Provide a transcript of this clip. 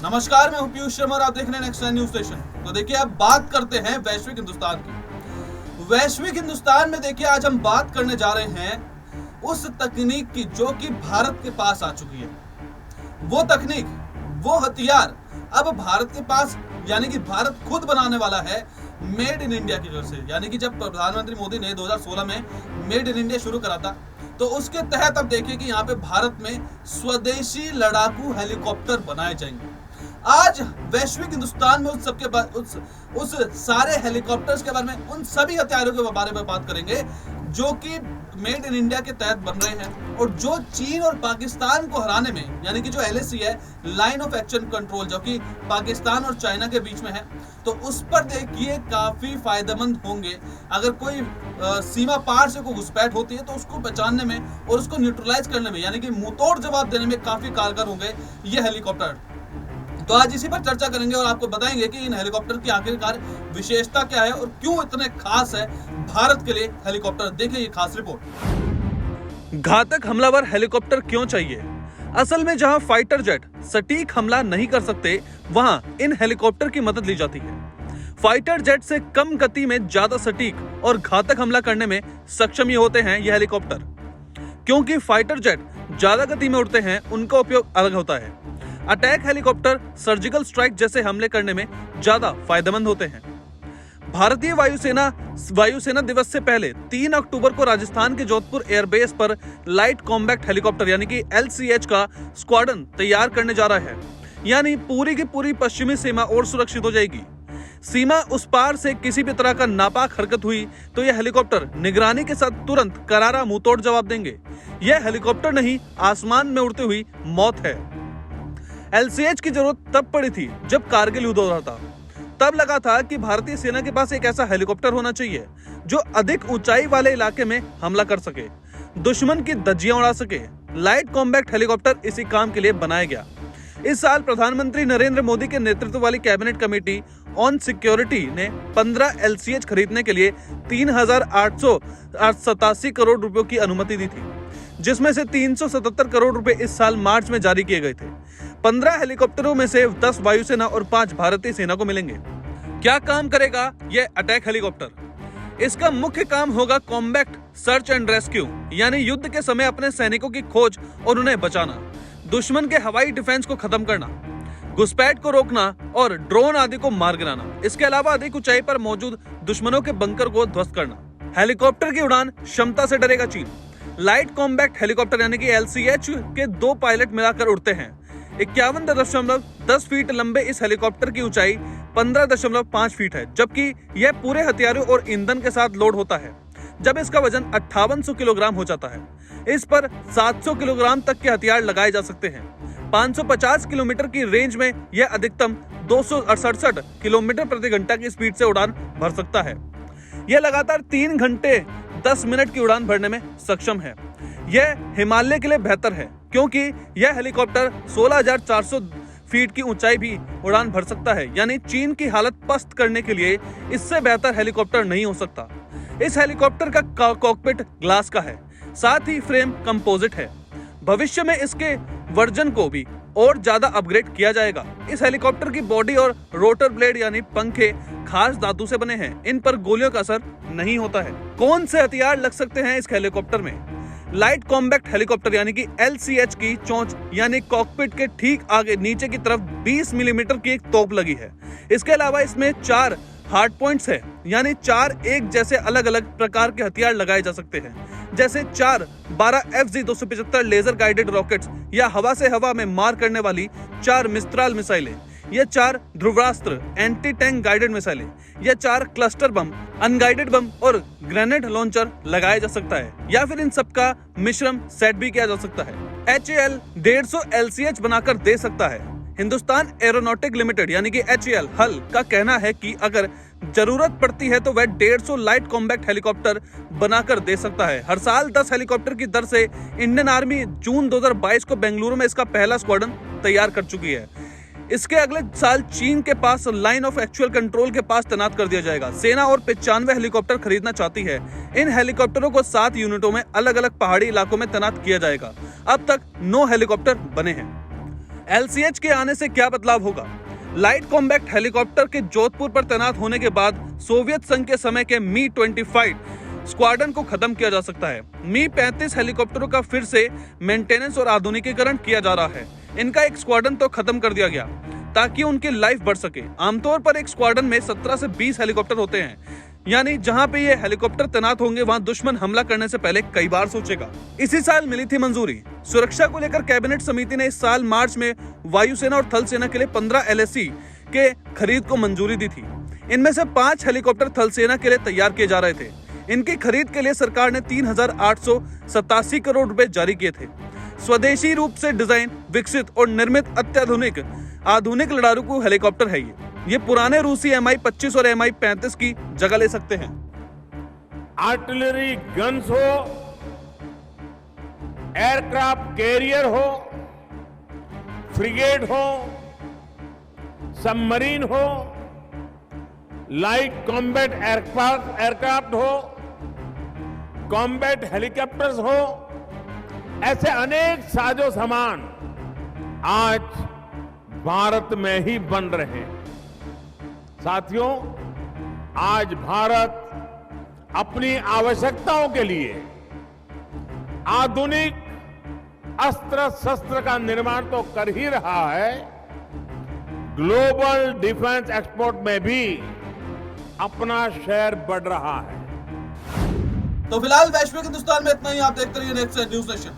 नमस्कार, मैं हूं पीयूष शर्मा और आप देख रहे हैं नेक्स्ट न्यूज स्टेशन। तो देखिए, अब बात करते हैं वैश्विक हिंदुस्तान की। वैश्विक हिंदुस्तान में देखिए, आज हम बात करने जा रहे हैं उस तकनीक की जो कि भारत के पास आ चुकी है। वो तकनीक, वो हथियार अब भारत के पास, यानी कि भारत खुद बनाने वाला है मेड इन इंडिया की वजह से। यानी कि जब प्रधानमंत्री मोदी ने 2016 में मेड इन इंडिया शुरू करा था, तो उसके तहत अब देखिए कि यहाँ पे भारत में स्वदेशी लड़ाकू हेलीकॉप्टर बनाए जाएंगे। आज वैश्विक हिंदुस्तान में उस सारे हेलीकॉप्टर्स के बारे में, उन सभी हथियारों के बारे में बात करेंगे जो कि मेड इन इंडिया के तहत बन रहे हैं और जो चीन और पाकिस्तान को हराने में, यानी कि जो LAC है, लाइन ऑफ एक्शन कंट्रोल, जो कि पाकिस्तान और चाइना के बीच में है, तो उस पर देखिए काफी फायदेमंद होंगे। अगर कोई सीमा पार से कोई घुसपैठ होती है तो उसको पहचानने में और उसको न्यूट्रलाइज करने में, यानी कि मुंहतोड़ जवाब देने में काफी कारगर होंगे ये हेलीकॉप्टर। तो आज इसी पर चर्चा करेंगे और आपको बताएंगे कि इन हेलीकॉप्टर की आखिरकार विशेषता क्या है और क्यों इतने खास है भारत के लिए हेलीकॉप्टर। देखिए ये खास रिपोर्ट। घातक हमलावर हेलीकॉप्टर क्यों चाहिए? असल में जहां फाइटर जेट सटीक हमला नहीं कर सकते, वहां इन हेलीकॉप्टर की मदद ली जाती है। फाइटर जेट से कम गति में ज्यादा सटीक और घातक हमला करने में सक्षम ही होते हैं ये हेलीकॉप्टर। क्योंकि फाइटर जेट ज्यादा गति में उड़ते हैं, उनका उपयोग अलग होता है। अटैक हेलीकॉप्टर सर्जिकल स्ट्राइक जैसे हमले करने में ज्यादा फायदेमंद होते हैं। भारतीय वायुसेना दिवस से पहले 3 अक्टूबर को राजस्थान के जोधपुर एयरबेस पर लाइट कॉम्बैक्ट हेलीकॉप्टर यानी कि LCH का स्क्वाड्रन तैयार करने जा रहा है। यानी पूरी की पूरी पश्चिमी सीमा और सुरक्षित हो जाएगी। सीमा उस पार से किसी भी तरह का नापाक हरकत हुई तो यह हेलीकॉप्टर निगरानी के साथ तुरंत करारा मुंहतोड़ जवाब देंगे। यह हेलीकॉप्टर नहीं, आसमान में उड़ती हुई मौत है। LCH की जरूरत तब पड़ी थी जब कारगिल युद्ध हो रहा था। तब लगा था कि भारतीय सेना के पास एक ऐसा हेलीकॉप्टर होना चाहिए जो अधिक ऊंचाई वाले इलाके में हमला कर सके, दुश्मन की धज्जियां उड़ा सके। लाइट कॉम्बैक्ट हेलीकॉप्टर इसी काम के लिए बनाया गया। इस साल प्रधानमंत्री नरेंद्र मोदी के नेतृत्व वाली कैबिनेट कमेटी ऑन सिक्योरिटी ने 15 LCH खरीदने के लिए 3,887 करोड़ रुपयों की अनुमति दी थी, जिसमें से 377 करोड़ रुपए इस साल मार्च में जारी किए गए थे। 15 हेलीकॉप्टरों में से 10 वायुसेना और 5 भारतीय सेना को मिलेंगे। क्या काम करेगा ये अटैक हेलीकॉप्टर? इसका मुख्य काम होगा कॉम्बैक्ट सर्च एंड रेस्क्यू, यानी युद्ध के समय अपने सैनिकों की खोज और उन्हें बचाना, दुश्मन के हवाई डिफेंस को खत्म करना, घुसपैठ को रोकना और ड्रोन आदि को मार गिराना। इसके अलावा अधिक ऊंचाई पर मौजूद दुश्मनों के बंकर को ध्वस्त करना। हेलीकॉप्टर की उड़ान क्षमता से डरेगा चीन। लाइट कॉम्बैक्ट हेलीकॉप्टर यानी कि LCH के 2 पायलट मिलाकर उड़ते हैं। 51.10 फीट लंबे इस हेलीकॉप्टर की ऊंचाई 15.5 फीट है, जबकि यह पूरे हथियारों और ईंधन के साथ लोड होता है जब इसका वजन 5800 किलोग्राम हो जाता है। इस पर 700 किलोग्राम तक के हथियार लगाए जा सकते हैं। 550 किलोमीटर की रेंज में यह अधिकतम 268 किलोमीटर प्रति घंटा की स्पीड से उड़ान भर सकता है। यह लगातार 3 घंटे 10 मिनट की उड़ान भरने में सक्षम है। यह हिमालय के लिए बेहतर है क्योंकि यह हेलीकॉप्टर 16,400 फीट की ऊंचाई भी उड़ान भर सकता है। यानी चीन की हालत पस्त करने के लिए इससे बेहतर हेलीकॉप्टर नहीं हो सकता। इस हेलीकॉप्टर का कॉकपिट ग्लास का है, साथ ही फ्रेम कंपोजिट है। भविष्य में इसके वर्जन को भी और ज्यादा अपग्रेड किया जाएगा। इस हेलीकॉप्टर की बॉडी और रोटर ब्लेड यानी पंखे खास धातु से बने हैं। इन पर गोलियों का असर नहीं होता है। कौन से हथियार लग सकते हैं इस हेलीकॉप्टर में? लाइट कॉम्बैक्ट हेलीकॉप्टर यानी कि LCH की चोंच यानी कॉकपिट के ठीक आगे नीचे की तरफ 20 मिलीमीटर की एक तोप लगी है। इसके अलावा इसमें 4 हार्ड पॉइंट्स है, यानी 4 एक जैसे अलग अलग प्रकार के हथियार लगाए जा सकते हैं, जैसे 4 12 FZ-275 लेजर गाइडेड रॉकेट्स या हवा से हवा में मार करने वाली 4 मिस्त्राल मिसाइलें, ये 4 ध्रुवास्त्र एंटी टैंक गाइडेड मिसाइलें, ये 4 क्लस्टर बम, अनगाइडेड बम और ग्रेनेड लॉन्चर लगाया जा सकता है, या फिर इन सबका मिश्रण सेट भी किया जा सकता है। HAL 150 LCH बनाकर दे सकता है। हिंदुस्तान एरोनॉटिक लिमिटेड यानी कि HAL हल का कहना है कि अगर जरूरत पड़ती है तो वह 150 लाइट कॉम्बैक्ट हेलीकॉप्टर बनाकर दे सकता है। हर साल 10 हेलीकॉप्टर की दर से इंडियन आर्मी जून 2022 को बेंगलुरु में इसका पहला स्क्वाड्रन तैयार कर चुकी है। इसके अगले साल चीन के पास लाइन ऑफ एक्चुअल कंट्रोल के पास तैनात कर दिया जाएगा। सेना और 95 हेलीकॉप्टर खरीदना चाहती है। इन हेलीकॉप्टरों को 7 यूनिटों में अलग अलग पहाड़ी इलाकों में तैनात किया जाएगा। अब तक 9 हेलीकॉप्टर बने हैं। LCH के आने से क्या बदलाव होगा? लाइट कॉम्बैक्ट हेलीकॉप्टर के जोधपुर पर तैनात होने के बाद सोवियत संघ के समय के मी-25 स्क्वाड्रन को खत्म किया जा सकता है। मी-35 हेलीकॉप्टरों का फिर से मेंटेनेंस और आधुनिकीकरण किया जा रहा है। इनका एक स्क्वाड्रन तो खत्म कर दिया गया ताकि उनकी लाइफ बढ़ सके। आमतौर पर एक स्क्वाड्रन में 17 से 20 हेलीकॉप्टर होते हैं, यानी जहां पे ये हेलीकॉप्टर तैनात होंगे वहां दुश्मन हमला करने से पहले कई बार सोचेगा। इसी साल मिली थी मंजूरी। सुरक्षा को लेकर कैबिनेट समिति ने इस साल मार्च में वायुसेना और थल सेना के लिए 15 LSC के खरीद को मंजूरी दी थी। इनमें से 5 हेलीकॉप्टर थल सेना के लिए तैयार किए जा रहे थे। इनकी खरीद के लिए सरकार ने 3,887 करोड़ रुपए जारी किए थे। स्वदेशी रूप से डिजाइन, विकसित और निर्मित अत्याधुनिक आधुनिक लड़ाकू हेलीकॉप्टर है ये पुराने रूसी Mi-25 और Mi-35 की जगह ले सकते हैं। आर्टिलरी गन्स हो, एयरक्राफ्ट कैरियर हो, फ्रिगेट हो, सबमरीन हो, लाइट कॉम्बैट एयरक्राफ्ट हो, कॉम्बैट हेलीकॉप्टर्स हो, ऐसे अनेक साजो सामान आज भारत में ही बन रहे हैं। साथियों, आज भारत अपनी आवश्यकताओं के लिए आधुनिक अस्त्र शस्त्र का निर्माण तो कर ही रहा है, ग्लोबल डिफेंस एक्सपोर्ट में भी अपना शेयर बढ़ रहा है। तो फिलहाल वैश्विक हिंदुस्तान में इतना ही। आप देखते रहिए नेक्स्ट न्यूज नेशन।